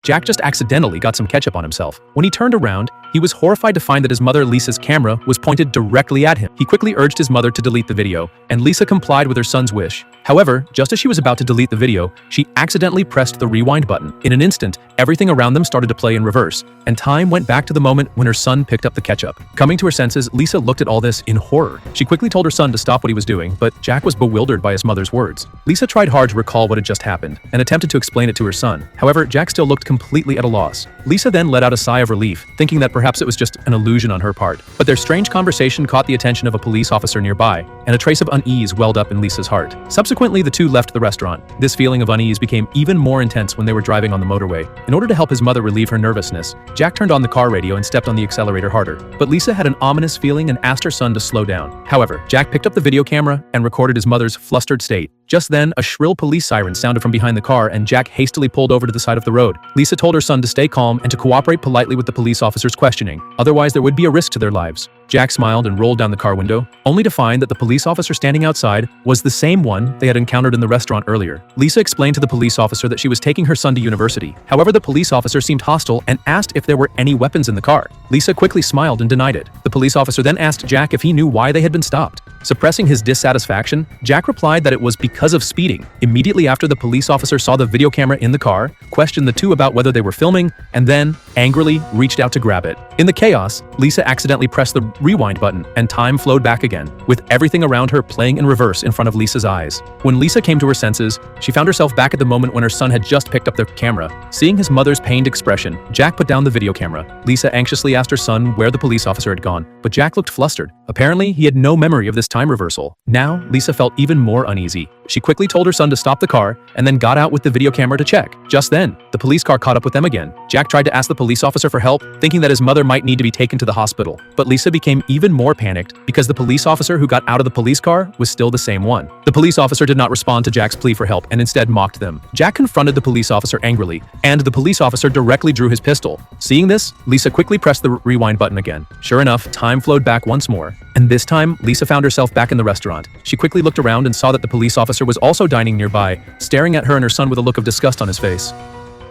Jack just accidentally got some ketchup on himself. When he turned around, he was horrified to find that his mother Lisa's camera was pointed directly at him. He quickly urged his mother to delete the video, and Lisa complied with her son's wish. However, just as she was about to delete the video, she accidentally pressed the rewind button. In an instant, everything around them started to play in reverse, and time went back to the moment when her son picked up the ketchup. Coming to her senses, Lisa looked at all this in horror. She quickly told her son to stop what he was doing, but Jack was bewildered by his mother's words. Lisa tried hard to recall what had just happened, and attempted to explain it to her son. However, Jack still looked completely at a loss. Lisa then let out a sigh of relief, thinking that perhaps it was just an illusion on her part. But their strange conversation caught the attention of a police officer nearby, and a trace of unease welled up in Lisa's heart. Subsequently, the two left the restaurant. This feeling of unease became even more intense when they were driving on the motorway. In order to help his mother relieve her nervousness, Jack turned on the car radio and stepped on the accelerator harder. But Lisa had an ominous feeling and asked her son to slow down. However, Jack picked up the video camera and recorded his mother's flustered state. Just then, a shrill police siren sounded from behind the car, and Jack hastily pulled over to the side of the road. Lisa told her son to stay calm and to cooperate politely with the police officer's questioning, otherwise there would be a risk to their lives. Jack smiled and rolled down the car window, only to find that the police officer standing outside was the same one they had encountered in the restaurant earlier. Lisa explained to the police officer that she was taking her son to university. However, the police officer seemed hostile and asked if there were any weapons in the car. Lisa quickly smiled and denied it. The police officer then asked Jack if he knew why they had been stopped. Suppressing his dissatisfaction, Jack replied that it was because of speeding. Immediately after, the police officer saw the video camera in the car, questioned the two about whether they were filming, and then, angrily, reached out to grab it. In the chaos, Lisa accidentally pressed the rewind button, and time flowed back again, with everything around her playing in reverse in front of Lisa's eyes. When Lisa came to her senses, she found herself back at the moment when her son had just picked up the camera. Seeing his mother's pained expression, Jack put down the video camera. Lisa anxiously asked her son where the police officer had gone, but Jack looked flustered. Apparently, he had no memory of this time reversal. Now, Lisa felt even more uneasy. She quickly told her son to stop the car and then got out with the video camera to check. Just then, the police car caught up with them again. Jack tried to ask the police officer for help, thinking that his mother might need to be taken to the hospital. But Lisa became even more panicked because the police officer who got out of the police car was still the same one. The police officer did not respond to Jack's plea for help and instead mocked them. Jack confronted the police officer angrily, and the police officer directly drew his pistol. Seeing this, Lisa quickly pressed the rewind button again. Sure enough, time flowed back once more. And this time, Lisa found herself back in the restaurant. She quickly looked around and saw that the police officer was also dining nearby, staring at her and her son with a look of disgust on his face.